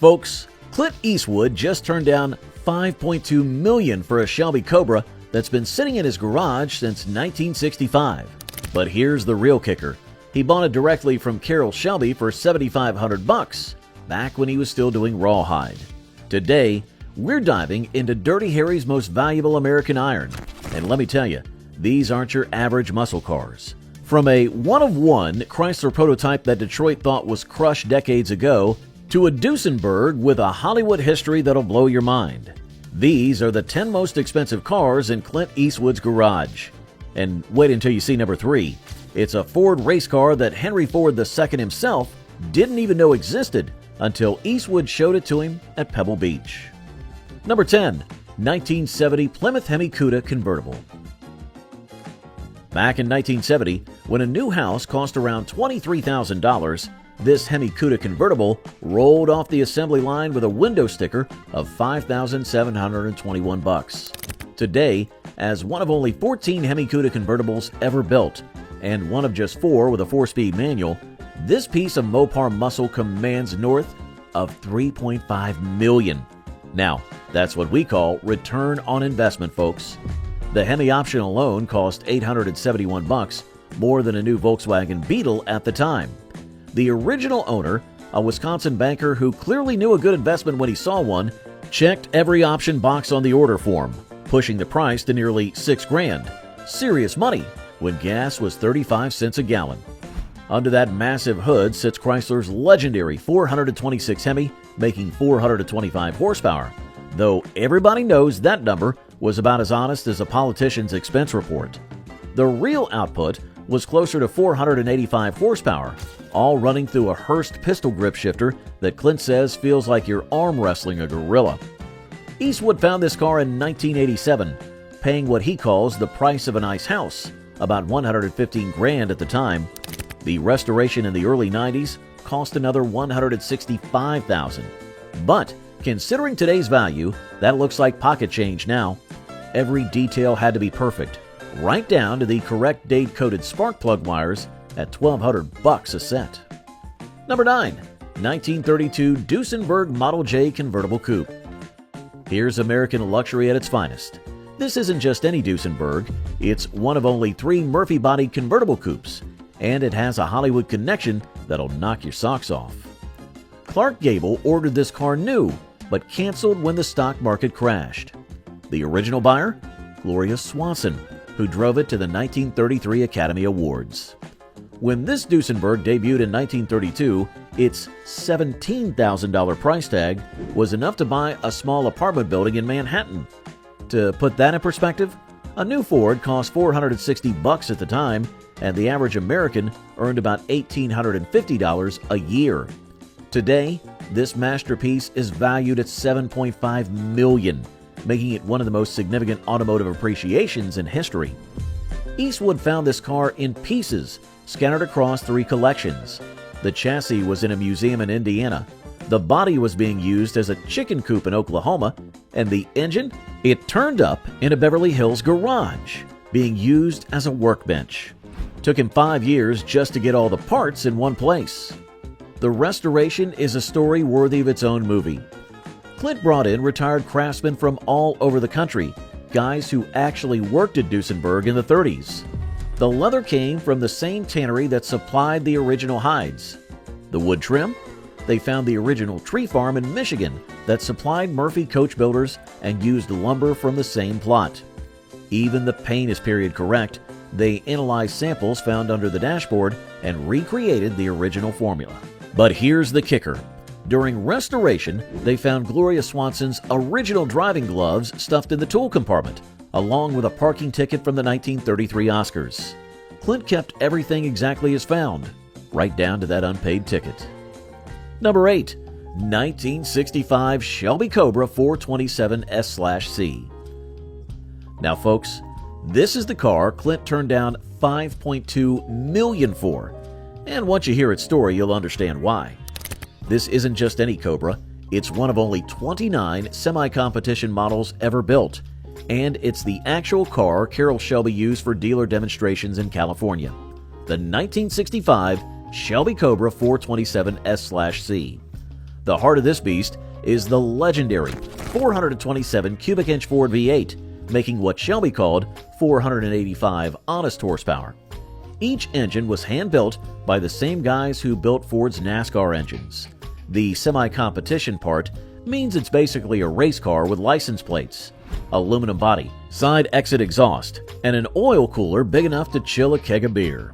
Folks, Clint Eastwood just turned down $5.2 million for a Shelby Cobra that's been sitting in his garage since 1965. But here's the real kicker. He bought it directly from Carroll Shelby for $7,500 back when he was still doing rawhide. Today, we're diving into Dirty Harry's most valuable American iron. And let me tell you, these aren't your average muscle cars. From a one-of-one Chrysler prototype that Detroit thought was crushed decades ago, to a Duesenberg with a Hollywood history that'll blow your mind. These are the 10 most expensive cars in Clint Eastwood's garage. And wait until you see number 3. It's a Ford race car that Henry Ford II himself didn't even know existed until Eastwood showed it to him at Pebble Beach. Number 10. 1970 Plymouth Hemi Cuda convertible. Back in 1970, when a new house cost around $23,000, this Hemi Cuda convertible rolled off the assembly line with a window sticker of $5,721. Today, as one of only 14 Hemi Cuda convertibles ever built, and one of just 4 with a 4-speed manual, this piece of Mopar muscle commands north of $3.5 million. Now, that's what we call return on investment, folks. The Hemi option alone cost $871, more than a new Volkswagen Beetle at the time. The original owner, a Wisconsin banker who clearly knew a good investment when he saw one, checked every option box on the order form, pushing the price to nearly $6,000. Serious money when gas was 35 cents a gallon. Under that massive hood sits Chrysler's legendary 426 Hemi, making 425 horsepower, though everybody knows that number was about as honest as a politician's expense report. The real output was closer to 485 horsepower, all running through a Hurst pistol grip shifter that Clint says feels like you're arm wrestling a gorilla. Eastwood found this car in 1987, paying what he calls the price of a nice house, about $115,000 at the time. The restoration in the early 90s cost another $165,000. But considering today's value, that looks like pocket change now. Every detail had to be perfect, right down to the correct date-coded spark plug wires at $1,200 a set. Number 9. 1932 Duesenberg Model J Convertible Coupe. Here's American luxury at its finest. This isn't just any Duesenberg, it's one of only 3 Murphy-bodied convertible coupes, and it has a Hollywood connection that'll knock your socks off. Clark Gable ordered this car new, but canceled when the stock market crashed. The original buyer? Gloria Swanson, who drove it to the 1933 Academy Awards. When this Duesenberg debuted in 1932, its $17,000 price tag was enough to buy a small apartment building in Manhattan. To put that in perspective, a new Ford cost $460 at the time, and the average American earned about $1,850 a year. Today, this masterpiece is valued at $7.5 million, making it one of the most significant automotive appreciations in history. Eastwood found this car in pieces, scattered across 3 collections. The chassis was in a museum in Indiana. The body was being used as a chicken coop in Oklahoma, and the engine? It turned up in a Beverly Hills garage, being used as a workbench. Took him 5 years just to get all the parts in one place. The restoration is a story worthy of its own movie. Clint brought in retired craftsmen from all over the country, guys who actually worked at Duesenberg in the 30s. The leather came from the same tannery that supplied the original hides. The wood trim? They found the original tree farm in Michigan that supplied Murphy coach builders and used lumber from the same plot. Even the paint is period correct. They analyzed samples found under the dashboard and recreated the original formula. But here's the kicker. During restoration, they found Gloria Swanson's original driving gloves stuffed in the tool compartment, along with a parking ticket from the 1933 Oscars. Clint kept everything exactly as found, right down to that unpaid ticket. Number 8. 1965 Shelby Cobra 427 S/C. Now folks, this is the car Clint turned down $5.2 million for, and once you hear its story, you'll understand why. This isn't just any Cobra, it's one of only 29 semi-competition models ever built, and it's the actual car Carroll Shelby used for dealer demonstrations in California. The 1965 Shelby Cobra 427 S/C. The heart of this beast is the legendary 427 cubic inch Ford V8, making what Shelby called 485 honest horsepower. Each engine was hand-built by the same guys who built Ford's NASCAR engines. The semi-competition part means it's basically a race car with license plates, aluminum body, side exit exhaust, and an oil cooler big enough to chill a keg of beer.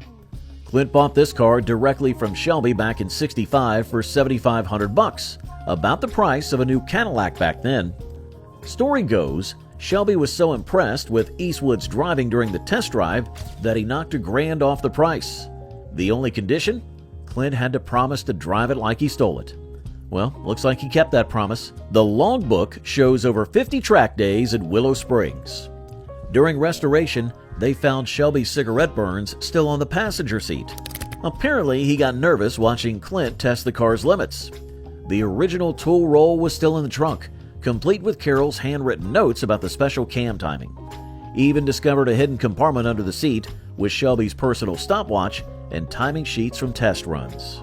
Clint bought this car directly from Shelby back in '65 for $7,500, about the price of a new Cadillac back then. Story goes, Shelby was so impressed with Eastwood's driving during the test drive that he knocked $1,000 off the price. The only condition? Clint had to promise to drive it like he stole it. Well, looks like he kept that promise. The logbook shows over 50 track days at Willow Springs. During restoration, they found Shelby's cigarette burns still on the passenger seat. Apparently, he got nervous watching Clint test the car's limits. The original tool roll was still in the trunk, complete with Carroll's handwritten notes about the special cam timing. He even discovered a hidden compartment under the seat with Shelby's personal stopwatch and timing sheets from test runs.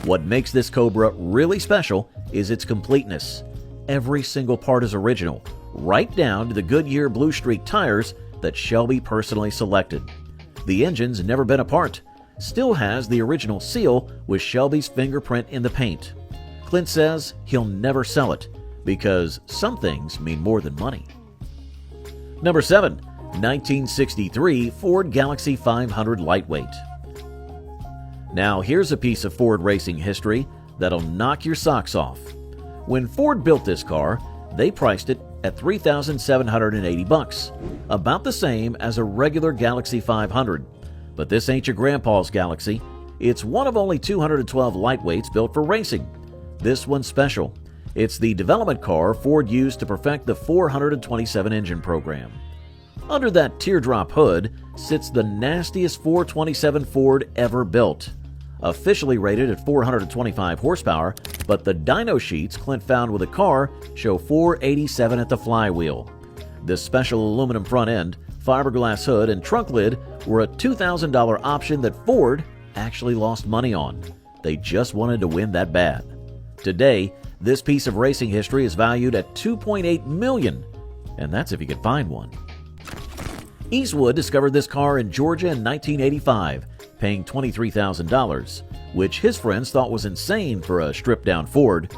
What makes this Cobra really special is its completeness. Every single part is original, right down to the Goodyear Blue Streak tires that Shelby personally selected. The engine's never been apart, still has the original seal with Shelby's fingerprint in the paint. Clint says he'll never sell it because some things mean more than money. Number 7. 1963 Ford Galaxy 500 Lightweight. Now here's a piece of Ford racing history that'll knock your socks off. When Ford built this car, they priced it at $3,780, about the same as a regular Galaxy 500. But this ain't your grandpa's Galaxy. It's one of only 212 lightweights built for racing. This one's special. It's the development car Ford used to perfect the 427 engine program. Under that teardrop hood sits the nastiest 427 Ford ever built. Officially rated at 425 horsepower, but the dyno sheets Clint found with the car show 487 at the flywheel. This special aluminum front end, fiberglass hood, and trunk lid were a $2,000 option that Ford actually lost money on. They just wanted to win that bad. Today, this piece of racing history is valued at $2.8 million, and that's if you could find one. Eastwood discovered this car in Georgia in 1985, paying $23,000, which his friends thought was insane for a stripped-down Ford.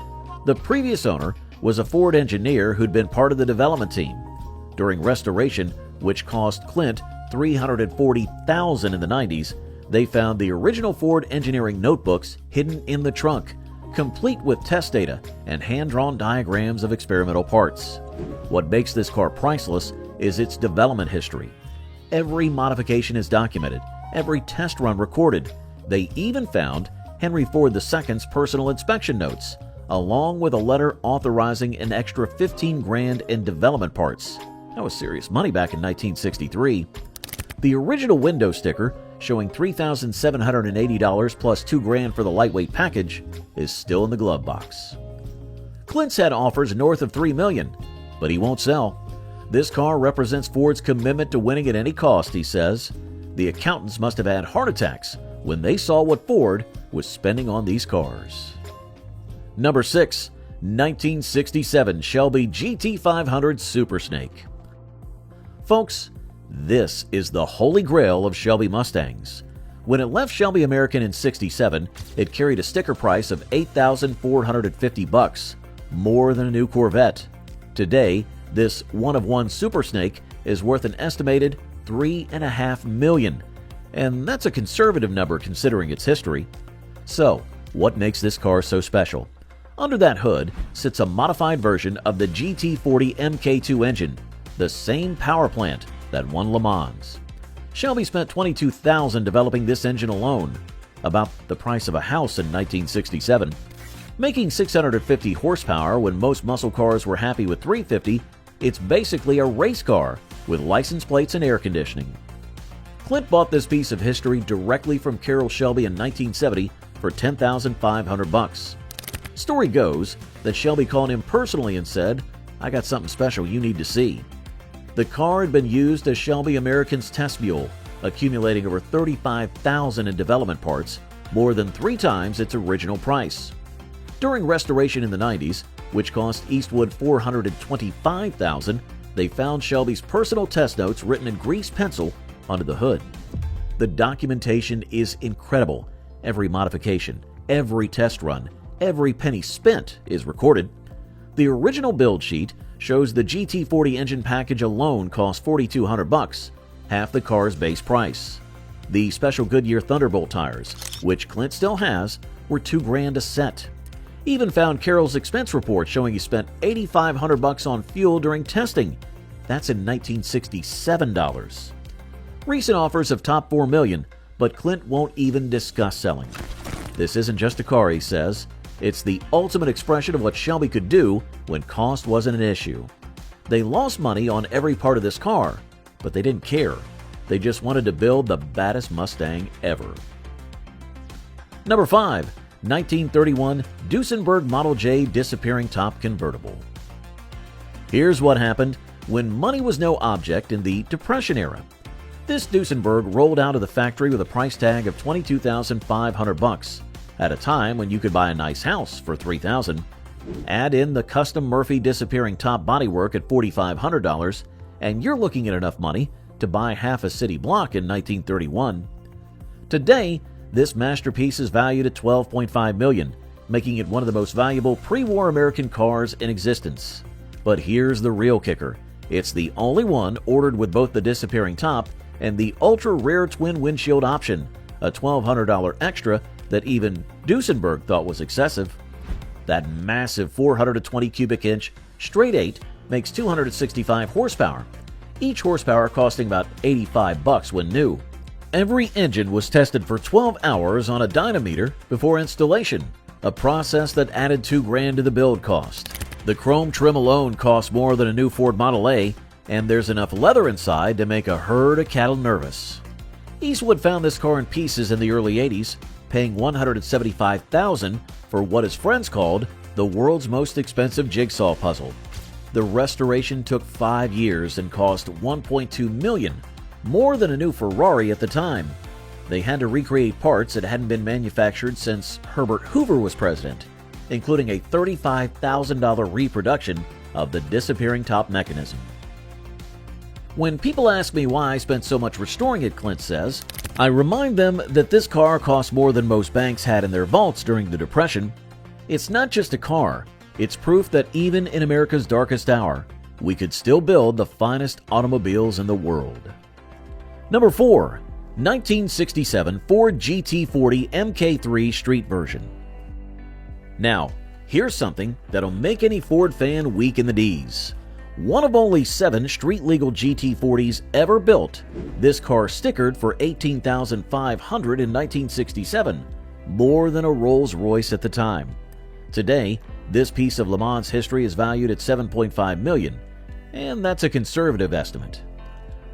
The previous owner was a Ford engineer who'd been part of the development team. During restoration, which cost Clint $340,000 in the 90s, they found the original Ford engineering notebooks hidden in the trunk, complete with test data and hand-drawn diagrams of experimental parts. What makes this car priceless is its development history. Every modification is documented, every test run recorded. They even found Henry Ford II's personal inspection notes, along with a letter authorizing an extra $15,000 in development parts. That was serious money back in 1963. The original window sticker, showing $3,780 plus $2,000 for the lightweight package, is still in the glove box. Clint's had offers north of $3 million, but he won't sell. This car represents Ford's commitment to winning at any cost, he says. The accountants must have had heart attacks when they saw what Ford was spending on these cars. Number 6. 1967 Shelby GT500 Super Snake. Folks, this is the holy grail of Shelby Mustangs. When it left Shelby American in '67, it carried a sticker price of $8,450, more than a new Corvette. Today, this one-of-one Super Snake is worth an estimated $3.5 million, and that's a conservative number considering its history. So, what makes this car so special? Under that hood sits a modified version of the GT40 MK2 engine, the same power plant that won Le Mans. Shelby spent $22,000 developing this engine alone, about the price of a house in 1967. Making 650 horsepower when most muscle cars were happy with 350, it's basically a race car with license plates and air conditioning. Clint bought this piece of history directly from Carroll Shelby in 1970 for $10,500. Story goes that Shelby called him personally and said, "I got something special you need to see." The car had been used as Shelby American's test mule, accumulating over $35,000 in development parts, more than 3 times its original price. During restoration in the 90s, which cost Eastwood $425,000, they found Shelby's personal test notes written in grease pencil onto the hood. The documentation is incredible. Every modification, every test run, every penny spent is recorded. The original build sheet shows the GT40 engine package alone cost $4,200, half the car's base price. The special Goodyear Thunderbolt tires, which Clint still has, were $2,000 a set. Even found Carroll's expense report showing he spent $8,500 on fuel during testing. That's in 1967 dollars. Recent offers have topped $4 million, but Clint won't even discuss selling. This isn't just a car, he says. It's the ultimate expression of what Shelby could do when cost wasn't an issue. They lost money on every part of this car, but they didn't care. They just wanted to build the baddest Mustang ever. Number 5. 1931 Duesenberg Model J disappearing top convertible. Here's what happened when money was no object in the Depression era. This Duesenberg rolled out of the factory with a price tag of $22,500 at a time when you could buy a nice house for $3,000. Add in the custom Murphy disappearing top bodywork at $4,500, and you're looking at enough money to buy half a city block in 1931. Today, this masterpiece is valued at $12.5 million, making it one of the most valuable pre-war American cars in existence. But here's the real kicker. It's the only one ordered with both the disappearing top and the ultra-rare twin windshield option, a $1,200 extra that even Duesenberg thought was excessive. That massive 420 cubic inch straight 8 makes 265 horsepower, each horsepower costing about $85 when new. Every engine was tested for 12 hours on a dynameter before installation, a process that added $2,000 to the build cost. The chrome trim alone costs more than a new Ford Model A, and there's enough leather inside to make a herd of cattle nervous. Eastwood found this car in pieces in the early 80s, paying $175,000 for what his friends called the world's most expensive jigsaw puzzle. The restoration took 5 years and cost $1.2 million, more than a new Ferrari at the time. They had to recreate parts that hadn't been manufactured since Herbert Hoover was president, including a $35,000 reproduction of the disappearing top mechanism. When people ask me why I spent so much restoring it, Clint says, I remind them that this car cost more than most banks had in their vaults during the Depression. It's not just a car, it's proof that even in America's darkest hour, we could still build the finest automobiles in the world. Number 4. 1967 Ford GT40 MK3 Street Version. Now, here's something that'll make any Ford fan weak in the D's. One of only 7 street-legal GT40s ever built, this car stickered for $18,500 in 1967, more than a Rolls-Royce at the time. Today, this piece of Le Mans history is valued at $7.5 million, and that's a conservative estimate.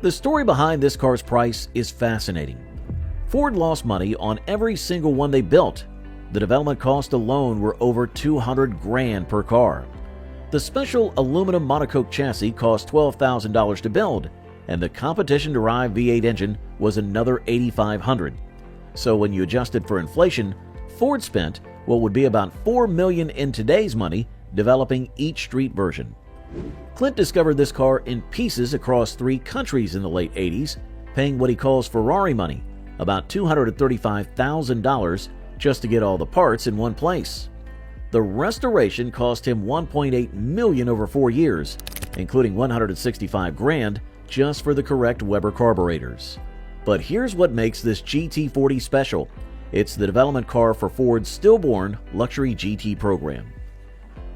The story behind this car's price is fascinating. Ford lost money on every single one they built. The development costs alone were over $200,000 per car. The special aluminum monocoque chassis cost $12,000 to build, and the competition-derived V8 engine was another $8,500. So when you adjusted for inflation, Ford spent what would be about $4 million in today's money developing each street version. Clint discovered this car in pieces across 3 countries in the late 80s, paying what he calls Ferrari money, about $235,000 just to get all the parts in one place. The restoration cost him $1.8 million over 4 years, including $165,000 just for the correct Weber carburetors. But here's what makes this GT40 special. It's the development car for Ford's stillborn luxury GT program.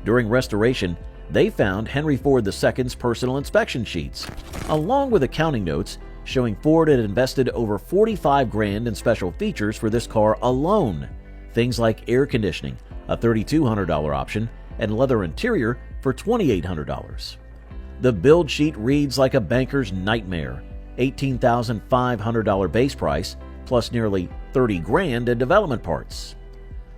During restoration, they found Henry Ford II's personal inspection sheets, along with accounting notes showing Ford had invested over $45,000 in special features for this car alone. Things like air conditioning, a $3,200 option, and leather interior for $2,800. The build sheet reads like a banker's nightmare. $18,500 base price, plus nearly $30,000 in development parts.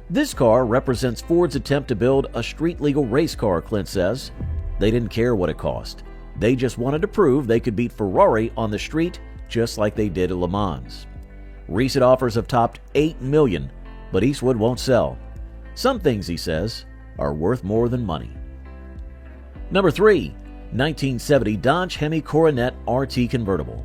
This car represents Ford's attempt to build a street-legal race car, Clint says. They didn't care what it cost. They just wanted to prove they could beat Ferrari on the street just like they did at Le Mans. Recent offers have topped $8 million, but Eastwood won't sell. Some things, he says, are worth more than money. Number 3. 1970 Dodge Hemi Coronet RT Convertible.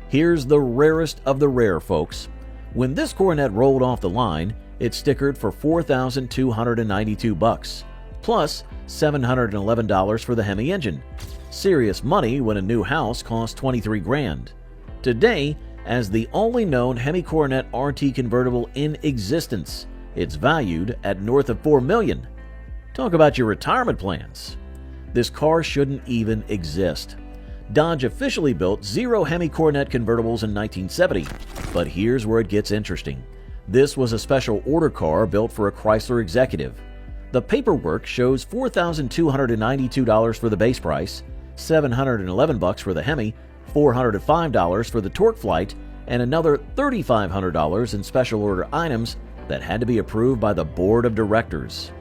Here's the rarest of the rare, folks. When this Coronet rolled off the line, it stickered for $4,292, plus $711 for the Hemi engine. Serious money when a new house costs $23,000. Today, as the only known Hemi Coronet RT convertible in existence, it's valued at north of $4 million. Talk about your retirement plans. This car shouldn't even exist. Dodge officially built 0 Hemi Coronet convertibles in 1970, but here's where it gets interesting. This was a special order car built for a Chrysler executive. The paperwork shows $4,292 for the base price, $711 for the Hemi, $405 for the Torque Flight, and another $3,500 in special order items that had to be approved by the board of directors.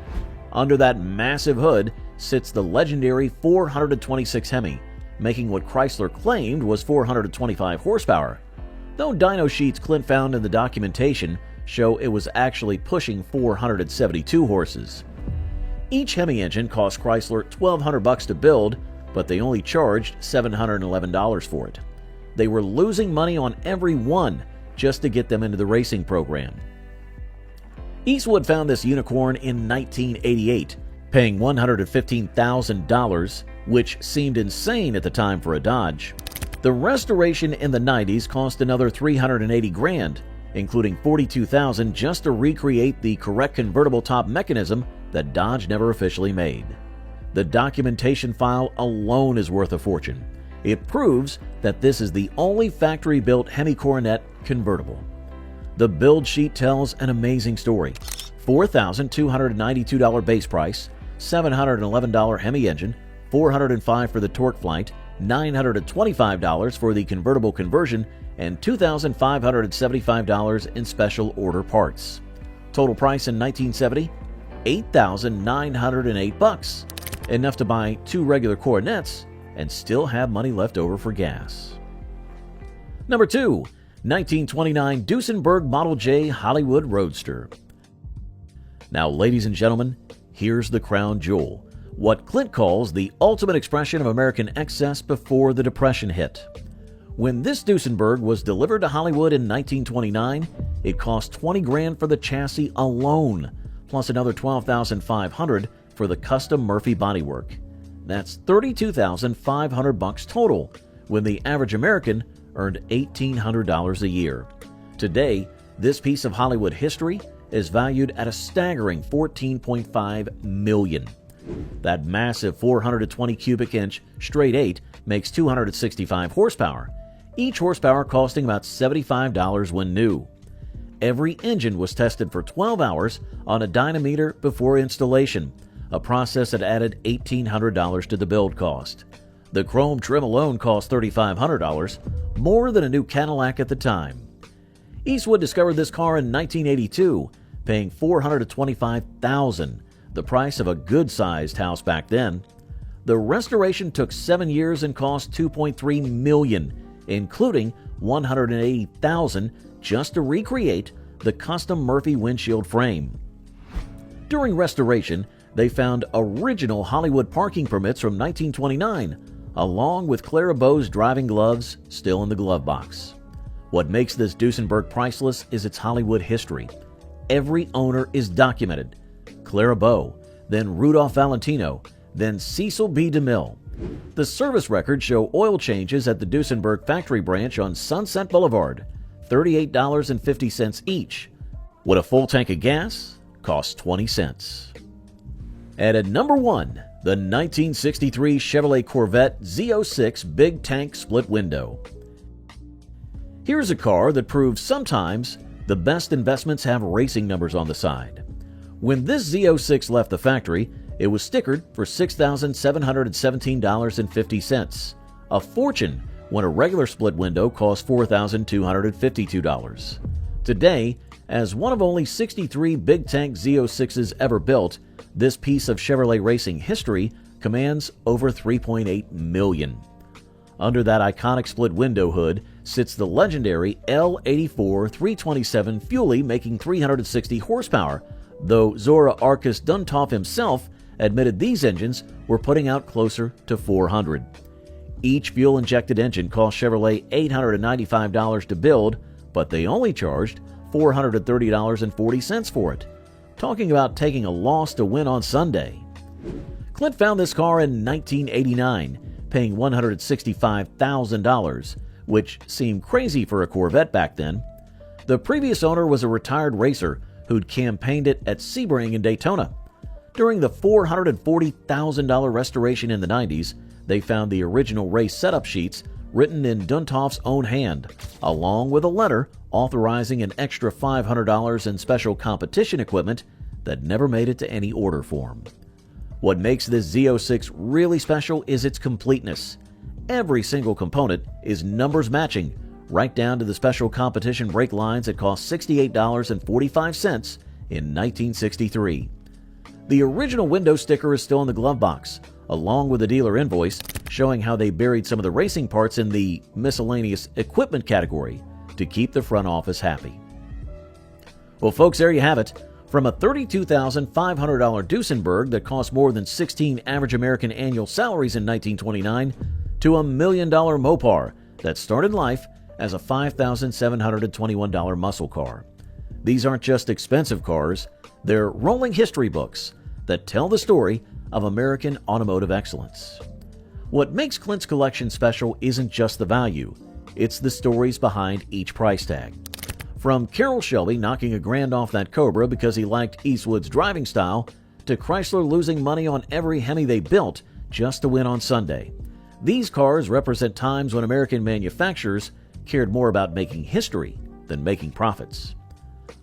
Under that massive hood sits the legendary 426 Hemi, making what Chrysler claimed was 425 horsepower, though dyno sheets Clint found in the documentation show it was actually pushing 472 horses. Each Hemi engine cost Chrysler $1,200 to build, but they only charged $711 for it. They were losing money on every one just to get them into the racing program. Eastwood found this unicorn in 1988, paying $115,000, which seemed insane at the time for a Dodge. The restoration in the 90s cost another $380,000, including $42,000 just to recreate the correct convertible top mechanism that Dodge never officially made. The documentation file alone is worth a fortune. It proves that this is the only factory-built Hemi Coronet convertible. The build sheet tells an amazing story. $4,292 base price, $711 Hemi engine, $405 for the Torque Flight, $925 for the convertible conversion, and $2,575 in special order parts. Total price in 1970, $8,908, enough to buy 2 regular Coronets and still have money left over for gas. Number 2. 1929 Duesenberg Model J Hollywood Roadster. Now, ladies and gentlemen, here's the crown jewel, what Clint calls the ultimate expression of American excess before the Depression hit. When this Duesenberg was delivered to Hollywood in 1929, it cost $20,000 for the chassis alone, plus another $12,500 for the custom Murphy bodywork. That's $32,500 total, when the average American earned $1,800 a year. Today, this piece of Hollywood history is valued at a staggering $14.5 million. That massive 420 cubic inch straight 8 makes 265 horsepower, each horsepower costing about $75 when new. Every engine was tested for 12 hours on a dynameter before installation, a process that added $1,800 to the build cost. The chrome trim alone cost $3,500, more than a new Cadillac at the time. Eastwood discovered this car in 1982, paying $425,000, the price of a good-sized house back then. The restoration took 7 years and cost $2.3 million, including $180,000 just to recreate the custom Murphy windshield frame. During restoration, they found original Hollywood parking permits from 1929, along with Clara Bow's driving gloves still in the glove box. What makes this Duesenberg priceless is its Hollywood history. Every owner is documented. Clara Bow, then Rudolph Valentino, then Cecil B. DeMille. The service records show oil changes at the Duesenberg factory branch on Sunset Boulevard, $38.50 each, when a full tank of gas costs 20 cents. And at number 1, the 1963 Chevrolet Corvette Z06 Big Tank Split Window. Here's a car that proves sometimes the best investments have racing numbers on the side. When this Z06 left the factory, it was stickered for $6,717.50, a fortune when a regular split window cost $4,252. Today, as one of only 63 big tank Z06s ever built, this piece of Chevrolet racing history commands over $3.8 million. Under that iconic split window hood sits the legendary L84 327 Fuelie making 360 horsepower, though Zora Arcus Duntov himself admitted these engines were putting out closer to 400. Each fuel-injected engine cost Chevrolet $895 to build, but they only charged $430.40 for it. Talking about taking a loss to win on Sunday. Clint found this car in 1989, paying $165,000, which seemed crazy for a Corvette back then. The previous owner was a retired racer who'd campaigned it at Sebring in Daytona. During the $440,000 restoration in the 90s, they found the original race setup sheets written in Duntov's own hand, along with a letter authorizing an extra $500 in special competition equipment that never made it to any order form. What makes this Z06 really special is its completeness. Every single component is numbers matching, right down to the special competition brake lines that cost $68.45 in 1963. The original window sticker is still in the glove box, along with a dealer invoice showing how they buried some of the racing parts in the miscellaneous equipment category to keep the front office happy. Well, folks, there you have it. From a $32,500 Duesenberg that cost more than 16 average American annual salaries in 1929 to a $1 million Mopar that started life as a $5,721 muscle car. These aren't just expensive cars, they're rolling history books that tell the story of American automotive excellence. What makes Clint's collection special isn't just the value, it's the stories behind each price tag. From Carroll Shelby knocking $1,000 off that Cobra because he liked Eastwood's driving style, to Chrysler losing money on every Hemi they built just to win on Sunday. These cars represent times when American manufacturers cared more about making history than making profits.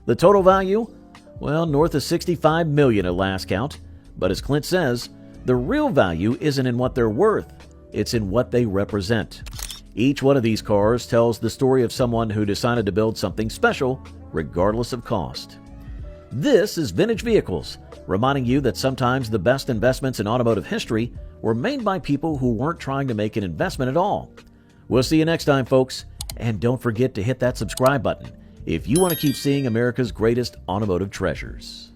The total value? Well, north of $65 million at last count. But as Clint says, the real value isn't in what they're worth, it's in what they represent. Each one of these cars tells the story of someone who decided to build something special, regardless of cost. This is Vintage Vehicles, reminding you that sometimes the best investments in automotive history were made by people who weren't trying to make an investment at all. We'll see you next time, folks, and don't forget to hit that subscribe button if you want to keep seeing America's greatest automotive treasures.